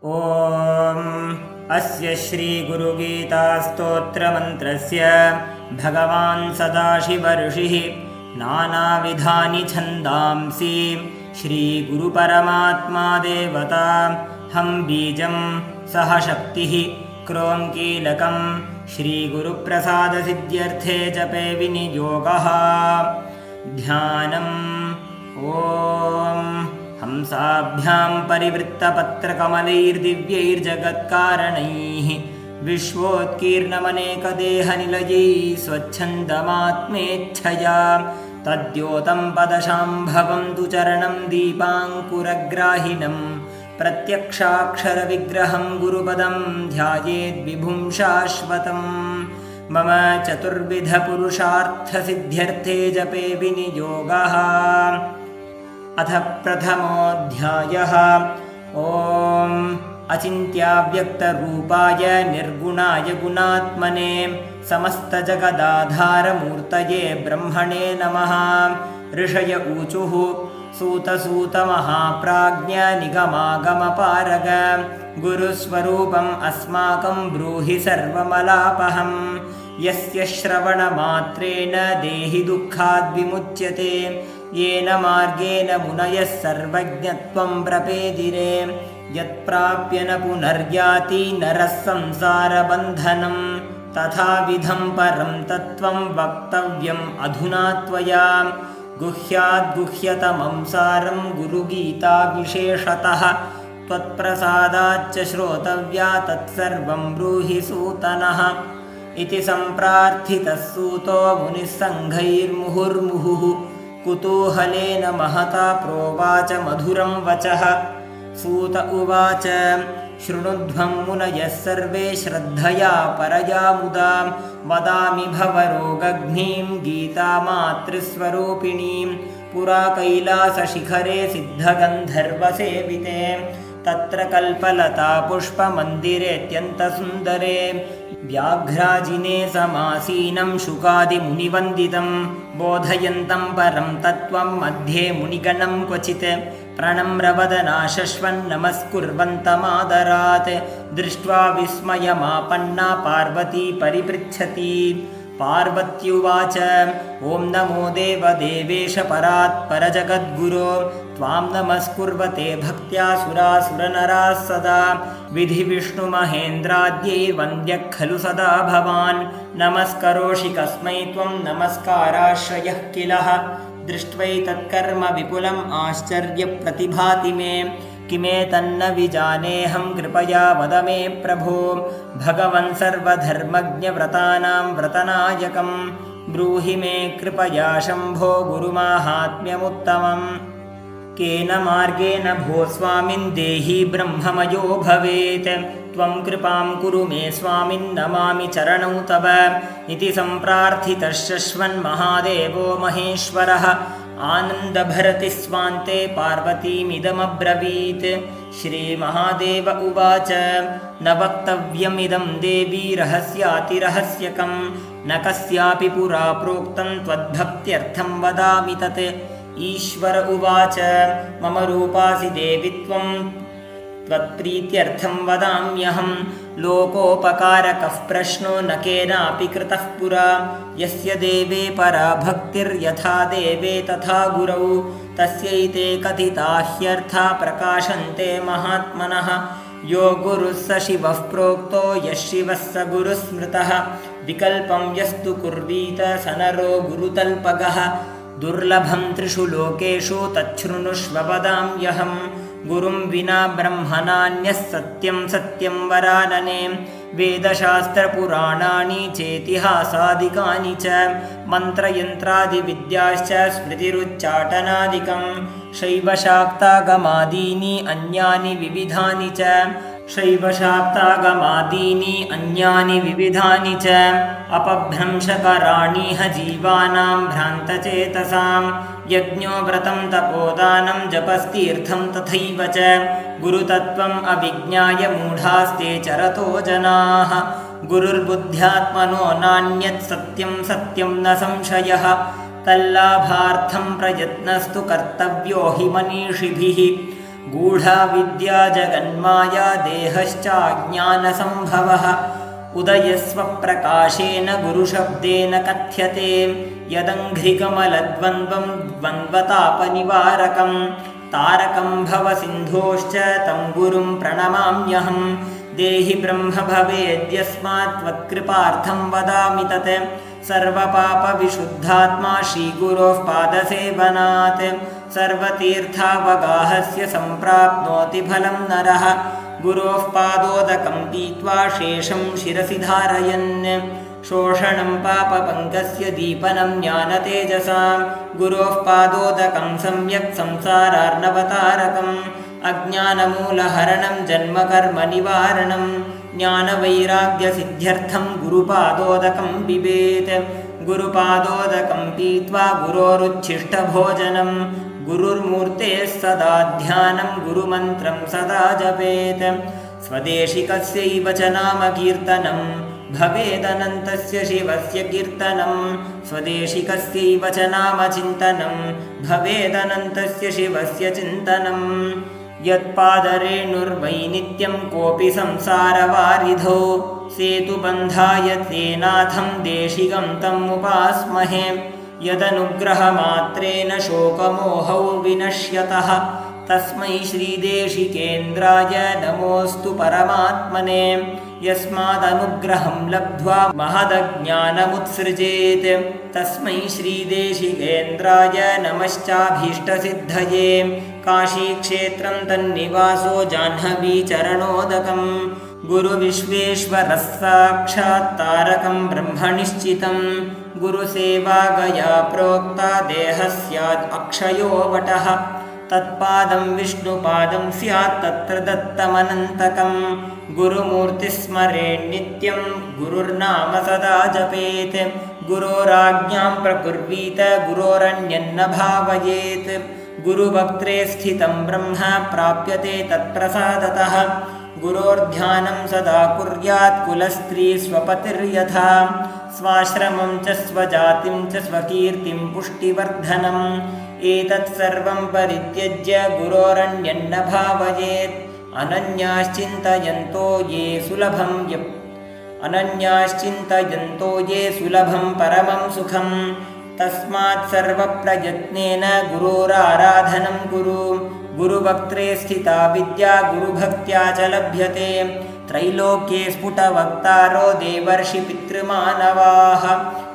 ॐ अस्य श्रीगुरुगीतास्तोत्रमन्त्रस्य भगवान् सदाशिवऋषिः नानाविधानि छन्दांसि श्रीगुरुपरमात्मा देवता हं बीजं सह शक्तिः क्रों कीलकं श्रीगुरुप्रसादसिद्ध्यर्थे जपे विनियोगः। ध्यानम् ॐ हंसाभ्यां परिवृत्तपत्रकमलैर्दिव्यैर्जगत्कारणैः विश्वोत्कीर्णमनेकदेहनिलयैः स्वच्छन्दमात्मेच्छया तद्योतं पदशाम्भवं तु चरणं दीपाङ्कुरग्राहिणं प्रत्यक्षाक्षरविग्रहं गुरुपदं ध्यायेद्विभुं शाश्वतं। मम चतुर्विधपुरुषार्थसिद्ध्यर्थे जपे विनियोगः। अथ प्रथमोऽध्यायः। ॐ अचिन्त्याव्यक्तरूपाय निर्गुणाय गुणात्मने समस्तजगदाधारमूर्तये ब्रह्मणे नमः। ऋषय ऊचुः सूतसूतमहाप्राज्ञ निगमागमपारग गुरुस्वरूपम् अस्माकं ब्रूहि सर्वमलापहम्। यस्य श्रवणमात्रेण देहि दुःखाद्विमुच्यते येन मार्गेण मुनयः सर्वज्ञत्वं प्रपेदिरे यत्प्राप्य न पुनर्याति नरः संसारबन्धनं तथाविधं परं तत्त्वं वक्तव्यम् अधुना त्वया। गुह्याद्गुह्यतमं सारं गुरुगीता विशेषतः त्वत्प्रसादाच्च श्रोतव्या तत्सर्वं ब्रूहि सूतनः इति सम्प्रार्थितः सूतो मुनिः सङ्घैर्मुहुर्मुहुः कुतूहलेन महता प्रोवाच मधुरं वचः। सूत उवाच शृणुध्वं मुनयः सर्वे श्रद्धया परया मुदा वदामि भवरोगघ्नीं गीतामातृस्वरूपिणीं पुरा कैलासशिखरे सिद्धगन्धर्वसेविते तत्र कल्पलता पुष्पमन्दिरेऽत्यन्तसुन्दरे व्याघ्राजिने समासीनं शुकादिमुनिवन्दितं बोधयन्तं परं तत्त्वं मध्ये मुनिगणं क्वचित् प्रणम्रवदना शश्वन्नमस्कुर्वन्तमादरात् दृष्ट्वा विस्मयमापन्ना पार्वती परिपृच्छति। पार्वत्युवाच ॐ नमो देवदेवेश परात्परजगद्गुरो त्वां नमस्कुर्वते भक्त्या सुरासुरनराः सदा विधिविष्णुमहेन्द्राद्यैर्वन्द्यः खलु सदा भवान् नमस्करोषि कस्मै त्वं नमस्काराश्रयः किलः दृष्ट्वैतत्कर्म विपुलम् आश्चर्यप्रतिभाति मे किमेतन्न विजानेऽहं कृपया वद मे प्रभो। भगवन् सर्वधर्मज्ञव्रतानां व्रतनायकं ब्रूहि मे कृपया शम्भो गुरुमाहात्म्यमुत्तमम्। केन मार्गेण भो स्वामिन् देहि ब्रह्ममयो भवेत् त्वं कृपां कुरु मे स्वामिन् नमामि चरणौ तव इति सम्प्रार्थितः शश्वन्महादेवो महेश्वरः आनन्दभरति स्वान्ते पार्वतीमिदमब्रवीत्। श्रीमहादेव उवाच न वक्तव्यमिदं देवी रहस्यातिरहस्यकं न कस्यापि पुरा प्रोक्तं त्वद्भक्त्यर्थं वदामि तत्। ईश्वर उवाच मम रूपासि देवि त्वं त्वत्प्रीत्यर्थं वदाम्यहं लोकोपकारकः प्रश्नो न केनापि कृतः पुरा यस्य देवे परा भक्तिर्यथा देवे तथा गुरौ तस्यैते कथिता ह्यर्था प्रकाशन्ते महात्मनः। यो गुरुः स शिवः प्रोक्तो यः शिवः स गुरुः स्मृतः विकल्पं यस्तु कुर्वीत स नरो गुरुतल्पगः दुर्लभं त्रिषु लोकेषु तच्छृणुष्व वदाम्यहं गुरुं विना ब्रह्मणान्यः सत्यं सत्यं वरानने वेदशास्त्रपुराणानि चेतिहासादिकानि च मन्त्रयन्त्रादिविद्याश्च स्मृतिरुच्चाटनादिकं शैवशाक्तागमादीनि अन्यानि विविधानि च अपभ्रंशकराणिह जीवानां भ्रान्तचेतसां यज्ञो व्रतं तपोदानं जपस्तीर्थं तथैव च गुरुतत्त्वम् अविज्ञाय मूढास्ते चरतो जनाः गुरुर्बुद्ध्यात्मनो नान्यत् सत्यं सत्यं न संशयः तल्लाभार्थं प्रयत्नस्तु कर्तव्यो हि मनीषिभिः गूढा विद्या जगन्माया देहश्चाज्ञानसम्भवः उदयस्वप्रकाशेन गुरुशब्देन कथ्यते यदङ्घ्रिकमलद्वन्द्वं द्वन्द्वतापनिवारकं तारकं भवसिन्धोश्च तं गुरुं प्रणमाम्यहं देहि ब्रह्म भवेद्यस्मात् त्वत्कृपार्थं वदामि तत् सर्वपापविशुद्धात्मा श्रीगुरोः पादसेवनात् सर्वतीर्थावगाहस्य सम्प्राप्नोति फलं नरः गुरोः पादोदकं पीत्वा शेषं शिरसि धारयन् शोषणं पापपङ्कस्य दीपनं ज्ञानतेजसां गुरोः पादोदकं सम्यक् संसारार्णवतारकम् अज्ञानमूलहरणं जन्मकर्मनिवारणं ज्ञानवैराग्यसिद्ध्यर्थं गुरुपादोदकं पिबेत् गुरुपादोदकं पीत्वा गुरोरुच्छिष्टभोजनं गुरुर्मूर्तेः सदा ध्यानं गुरुमन्त्रं सदा जपेत् स्वदेशिकस्यैव च नाम कीर्तनं भवेदनन्तस्य शिवस्य कीर्तनं स्वदेशिकस्यैव च नाम चिन्तनं भवेदनन्तस्य शिवस्य चिन्तनं यत्पादरेणुर्वै नित्यं कोऽपि संसारवारिधौ सेतुबन्धाय तेनाथं देशिकं तम् उपास्महे यदनुग्रहमात्रेण शोकमोहौ विनश्यतः तस्मै श्रीदेशिकेन्द्राय नमोऽस्तु परमात्मने यस्मादनुग्रहं लब्ध्वा महदज्ञानमुत्सृजेत् तस्मै श्रीदेशिकेन्द्राय नमश्चाभीष्टसिद्धये काशीक्षेत्रं तन्निवासो जाह्नवीचरणोदकं गुरुविश्वेश्वरः साक्षात् तारकं ब्रह्मनिश्चितं गुरुसेवा गया प्रोक्ता देहस्याद् अक्षयो वटः तत्पादं विष्णुपादं स्यात् तत्र दत्तमनन्तकं गुरुमूर्तिस्मरेन्नित्यं गुरुर्नाम सदा जपेत् गुरोराज्ञां प्रकुर्वीत गुरोरन्यन्न भावयेत् गुरुवक्त्रे स्थितं ब्रह्म प्राप्यते तत्प्रसादतः गुरोर्ध्यानं सदा कुर्यात् कुलस्त्री स्वपतिर्यथा स्वाश्रमं च स्वजातिं च स्वकीर्तिं पुष्टिवर्धनम् एतत् सर्वं परित्यज्य गुरोरन्यन्न भावयेत् अनन्याश्चिन्तयन्तो ये सुलभं परमं सुखं तस्मात् सर्वप्रयत्नेन गुरोराराधनं कुरु गुरुवक्त्रे स्थिता विद्या गुरुभक्त्या च लभ्यते त्रैलोक्ये स्फुटवक्तारो देवर्षि पितृमानवाः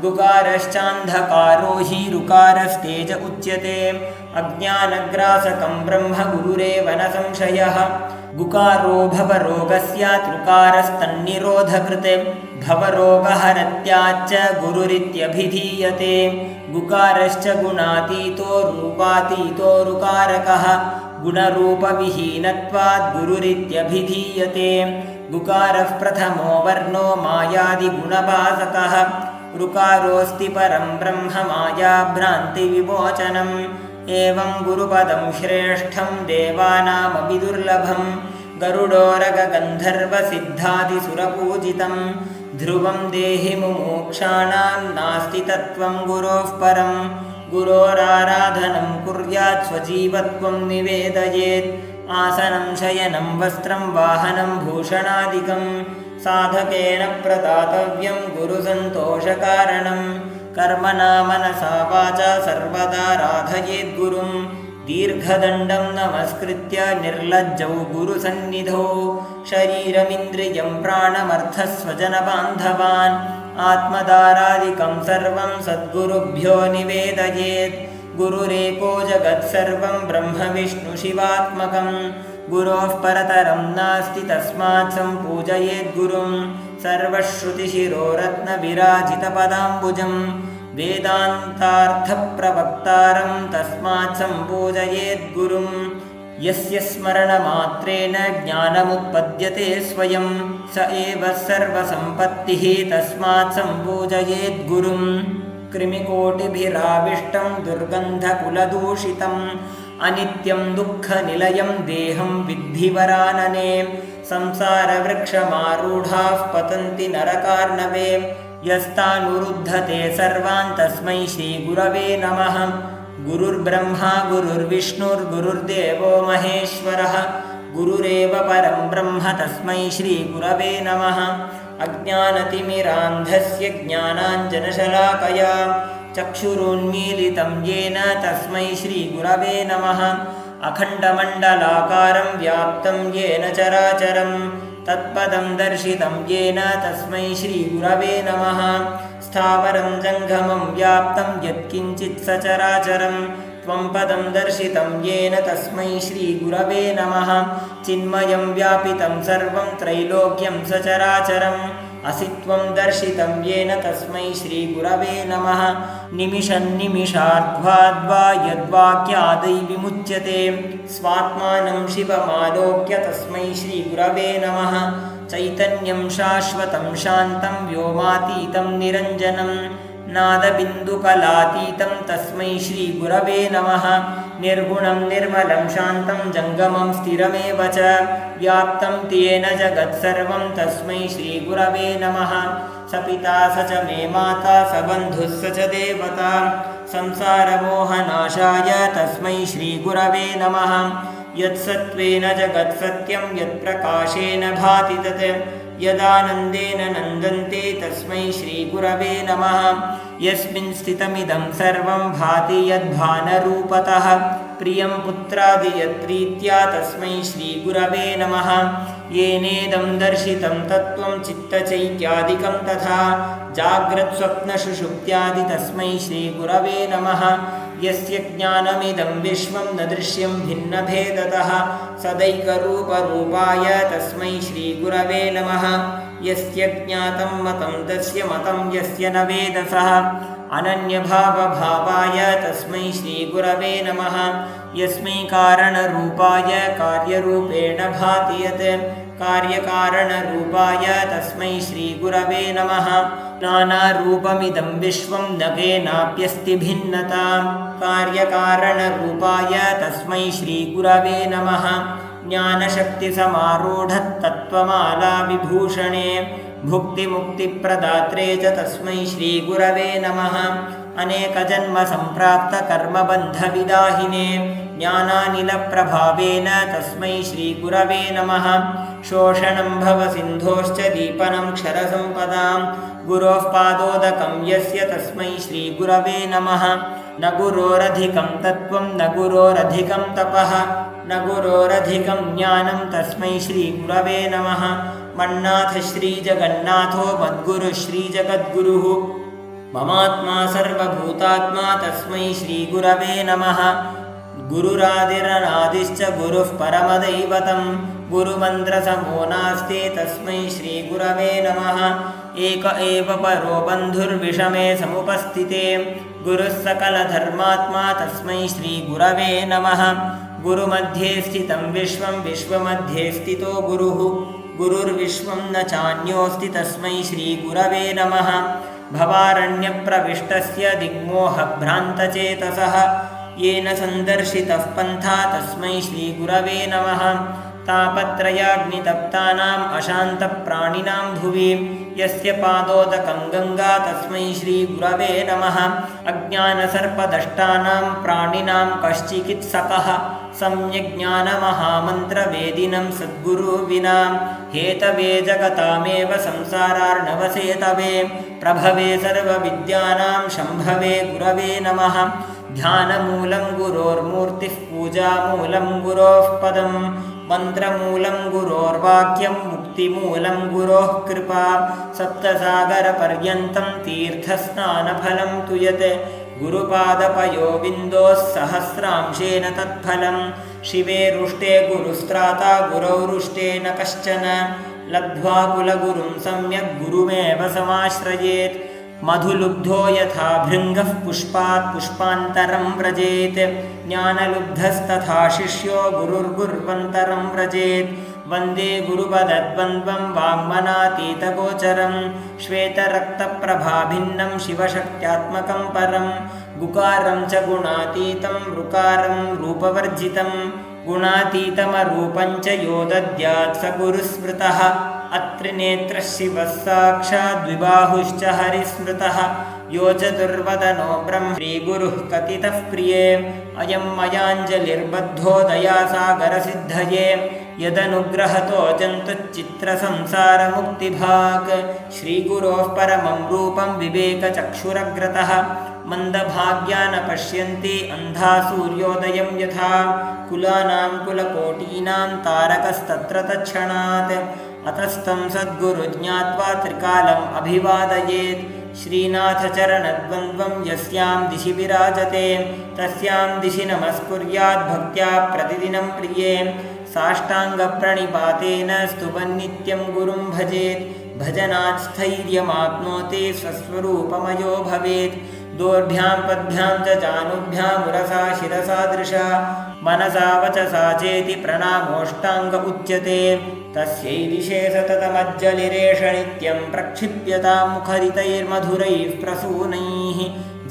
गुकारश्चान्धकारो हि ऋकारस्तेज उच्यते अज्ञानग्रासकं ब्रह्म गुरुरेव न संशयः गुकारो भवरोगस्यात् ऋकारस्तन्निरोधकृते भवरोगहरत्याच्च गुरुरित्यभिधीयते गुकारश्च गुणातीतो रूपातीतो ऋकारकः गुणरूपविहीनत्वात् गुरुरित्यभिधीयते गुकारः प्रथमो वर्णो मायादिगुणभासकः ऋकारोऽस्ति परं ब्रह्म मायाभ्रान्तिविमोचनम् एवं गुरुपदं श्रेष्ठं देवानामपि दुर्लभं गरुडोरगगन्धर्वसिद्धादिसुरपूजितं ध्रुवं देहि मुमुक्षाणां नास्ति तत्त्वं गुरोः परं गुरोराराधनं कुर्यात् स्वजीवत्वं निवेदयेत् आसनं शयनं वस्त्रं वाहनं भूषणादिकं साधकेन प्रदातव्यं गुरुसन्तोषकारणं कर्मणा मनसा वाचा सर्वदा राधयेद्गुरुं दीर्घदण्डं नमस्कृत्य निर्लज्जौ गुरुसन्निधौ शरीरमिन्द्रियं प्राणमर्थस्वजनबान्धवान् आत्मदारादिकं सर्वं सद्गुरुभ्यो निवेदयेत् गुरुरेको जगत्सर्वं ब्रह्मविष्णुशिवात्मकं गुरोः परतरं नास्ति तस्मात् सम्पूजयेद्गुरुं सर्वश्रुतिशिरोरत्नविराजितपदाम्बुजं वेदान्तार्थप्रवक्तारं तस्मात् सम्पूजयेद्गुरुं यस्य स्मरणमात्रेण ज्ञानमुत्पद्यते स्वयं स एव सर्वसम्पत्तिः तस्मात् सम्पूजयेद्गुरुं कृमिकोटिभिराविष्टं दुर्गन्धकुलदूषितम् अनित्यं दुःखनिलयं देहं विद्धिवरानने संसारवृक्षमारूढाः पतन्ति नरकार्णवे यस्तानुरुद्धते सर्वान् तस्मै श्रीगुरवे नमः गुरुर्ब्रह्मा गुरुर्विष्णुर्गुरुर्देवो महेश्वरः गुरुरेव परं ब्रह्म तस्मै श्रीगुरवे नमः। अज्ञानतिमिरान्धस्य ज्ञानाञ्जनशलाकया चक्षुरुन्मीलितं येन तस्मै श्रीगुरवे नमः। अखण्डमण्डलाकारं व्याप्तं येन चराचरं तत्पदं दर्शितं येन तस्मै श्रीगुरवे नमः। स्थावरं जङ्गमं व्याप्तं यत्किञ्चित् सचराचरं त्वं पदं दर्शितं येन तस्मै श्रीगुरवे नमः। चिन्मयं व्यापितं सर्वं त्रैलोक्यं सचराचरम् असित्वं दर्शितं येन तस्मै श्रीगुरवे नमः। निमिषन्निमिषार्ध्वाद्वा यद्वाक्यादैर्विमुच्यते स्वात्मानं शिवमालोक्य तस्मै श्रीगुरवे नमः। चैतन्यं शाश्वतं शान्तं व्योमातीतं निरञ्जनं नादबिन्दुकलातीतं तस्मै श्रीगुरवे नमः। निर्गुणं निर्मलं शान्तं जङ्गमं स्थिरमेव च व्याप्तं तेन जगत्सर्वं तस्मै श्रीगुरवे नमः। स पिता स च मे माता स बन्धुः स च देवता संसारमोहनाशाय तस्मै श्रीगुरवे नमः। यत्सत्त्वेन जगत्सत्यं यत्प्रकाशेन भाति तत् यदानन्देन नन्दन्ते तस्मै श्रीगुरवे नमः। यस्मिन् स्थितमिदं सर्वं भाति यद्भानरूपतः प्रियं पुत्रादि यत्प्रीत्या तस्मै श्रीगुरवे नमः। येनेदं दर्शितं तत्त्वं चित्तचैत्यादिकं तथा जाग्रत्स्वप्नसुषुप्त्यादि तस्मै श्रीगुरवे नमः। यस्य ज्ञानमिदं विश्वं न दृश्यं भिन्नभेदतः सदैकरूपरूपाय तस्मै श्रीगुरवे नमः। यस्य ज्ञातं मतं तस्य मतं यस्य न वेदसः अनन्यभावभावाय तस्मै श्रीगुरवे नमः। यस्मै कारणरूपाय कार्यरूपेण भाति यत् कार्यकारणरूपाय तस्मै श्रीगुरवे नमः। नानारूपमिदं विश्वं न केनाप्यस्ति भिन्नता कार्यकारणरूपाय तस्मै श्रीगुरवे नमः। ज्ञानशक्तिसमारूढस्तत्त्वमालाविभूषणे भुक्तिमुक्तिप्रदात्रे च तस्मै श्रीगुरवे नमः। अनेकजन्मसम्प्राप्तकर्मबन्धविदाहिने ज्ञानानिलप्रभावेन तस्मै श्रीगुरवे नमः। शोषणं भवसिन्धोश्च दीपनं क्षरसम्पदां गुरोः पादोदकं यस्य तस्मै श्रीगुरवे नमः। न गुरोरधिकं तत्त्वं न गुरोरधिकं तपः न गुरोरधिकं ज्ञानं तस्मै श्रीगुरवे नमः। मन्नाथ श्रीजगन्नाथो मद्गुरुः श्रीजगद्गुरुः ममात्मा सर्वभूतात्मा तस्मै श्रीगुरवे नमः। गुरुरादिरनादिश्च गुरुः परमदैवतं गुरुमन्त्रसमो नास्ति तस्मै श्रीगुरवे नमः। एक एव परो बन्धुर्विषमे समुपस्थिते गुरुः सकलधर्मात्मा तस्मै श्रीगुरवे नमः। गुरुमध्ये स्थितं विश्वं विश्वमध्ये स्थितो गुरुः गुरुर्विश्वं न चान्योऽस्ति तस्मै श्रीगुरवे नमः। भवारण्यप्रविष्टस्य दिग्मोहभ्रान्तचेतसः येन सन्दर्शितः पन्था तस्मै श्रीगुरवे नमः। तापत्रयाग्नितप्तानाम् अशान्तप्राणिनां भुवि यस्य पादोदकं गङ्गा तस्मै श्रीगुरवे नमः। अज्ञानसर्पदष्टानां प्राणिनां कश्चिकित्सकः सम्यग्ज्ञानमहामन्त्रवेदिनं सद्गुरु विना हेतवे जगतामेव संसारार्णवसेतवे प्रभवे सर्वविद्यानां शम्भवे गुरवे नमः। ध्यानमूलं गुरोर्मूर्तिः पूजामूलं गुरोः पदं मन्त्रमूलं गुरोर्वाक्यं मुक्तिमूलं गुरोः कृपा सप्तसागरपर्यन्तं तीर्थस्नानफलं तु यत् गुरुपादपयोबिन्दोः सहस्रांशेन तत्फलं शिवे रुष्टे गुरुस्त्राता गुरौरुष्टे न कश्चन लब्ध्वा कुलगुरुं सम्यक् गुरुमेव समाश्रयेत् मधुलुब्धो यथा भृङ्गः पुष्पात् पुष्पान्तरं व्रजेत् ज्ञानलुब्धस्तथा शिष्यो गुरुर्गुर्वन्तरं व्रजेत् वन्दे गुरुपदद्वन्द्वं वाङ्मनातीतगोचरं श्वेतरक्तप्रभाभिन्नं शिवशक्त्यात्मकं परं गुकारं च गुणातीतं ऋकारं रूपवर्जितं गुणातीतमरूपं च यो दद्यात् स गुरुस्मृतः अत्रिनेत्रः शिवः साक्षाद्विबाहुश्च हरिस्मृतः यो चतुर्वदनो ब्रह्म श्रीगुरुः कथितः प्रिये अयं मयाञ्जलिर्बद्धो दयासागरसिद्धये यदनुग्रहतो जन्तुच्चित्रसंसारमुक्तिभाक् श्रीगुरोः परमं रूपं विवेकचक्षुरग्रतः मंदभाग्या न पश्यन्ति अंधा सूर्योदयं यथा कुलानां कुलकोटीनां तारकस्तत्र तत्क्षणात् अतस्तं सद्गुरु ज्ञात्वा त्रिकालम् अभिवादयेत् श्रीनाथचरणद्वन्द्वं यस्यां दिशि विराजते तस्यां दिशि नमस्कुर्यात् भक्त्या प्रतिदिनं प्रिये साष्टाङ्गप्रणिपातेन स्तुवन्नित्यं गुरुं भजेत् भजनात् स्थैर्यमाप्नोति स्वस्वरूपमयो भवेत् दोर्भ्यां पद्भ्यां च जानुभ्यां उरसा शिरसा दृशा मनसा वचसा चेति प्रणामोष्टाङ्ग उच्यते तस्यै दिशे सततमज्जलिरेष नित्यं प्रक्षिप्यतां मुखरितैर्मधुरैः प्रसूनैः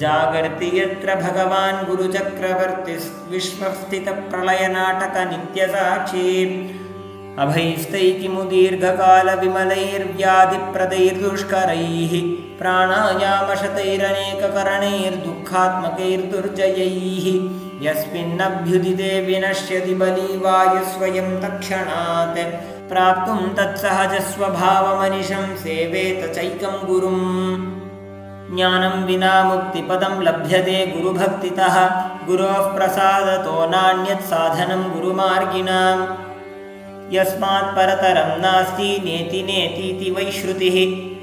जागर्ति यत्र भगवान् गुरुचक्रवर्तिः विश्वस्थितप्रलयनाटकनित्यसाक्षी अभैस्तैकिमुदीर्घकालविमलैर्व्याधिप्रदैर्दुष्करैः प्राणायामशतैरनेककरणैर्दुःखात्मकैर्दुर्जयैः यस्मिन्नभ्युदिते विनश्यति बली वायुस्वयं तत्क्षणात् प्राप्तुं तत्सहजस्वभावमनिशं सेवेत चैकं गुरुम् ज्ञानं विना मुक्तिपदं लभ्यते गुरुभक्तितः गुरोः प्रसादतो नान्यत् साधनं गुरुमार्गिणाम् यस्मात् परतरं नास्ति नेति नेतीति वै श्रुतिः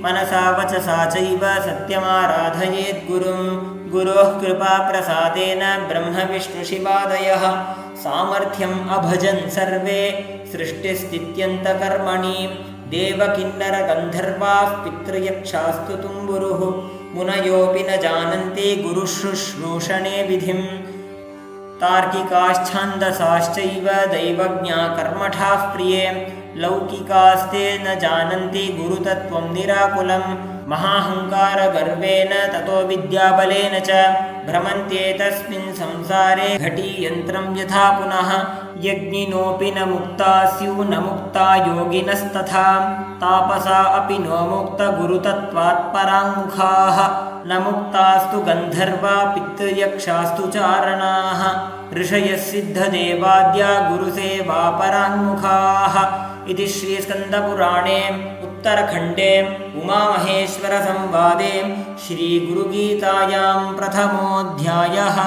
मनसा वचसा चैव सत्यमाराधयेत् गुरुं गुरोः कृपाप्रसादेन ब्रह्मविष्णुशिवादयः सामर्थ्यम् अभजन् सर्वे सृष्टिस्थित्यन्तकर्मणि देवकिन्नरगन्धर्वाः पितृयक्षास्तु तुम्बुरुः मुनयोऽपि न जानन्ति गुरुशुश्रूषणे विधिम् तार्किकाश्छन्दसाश्चैव दैवज्ञा कर्मठाः प्रिये लौकिकास्ते न जानन्ति गुरुतत्त्वं निराकुलं महाहङ्कारगर्वेण ततो विद्याबलेन च भ्रमन्त्येतस्मिन् संसारे घटीयन्त्रं यथा पुनः यज्ञिनोऽपि न मुक्ता स्युः न मुक्ता योगिनस्तथा तापसा अपि नो मुक्तगुरुतत्त्वात् पराङ्मुखाः न मुक्तास्तु गन्धर्वा पितृयक्षास्तु चारणाः ऋषयः सिद्धदेवाद्या गुरुसेवा पराङ्मुखाः इति श्रीस्कन्दपुराणे उत्तरखण्डे उमामहेश्वरसंवादे श्रीगुरुगीतायां प्रथमोऽध्यायः।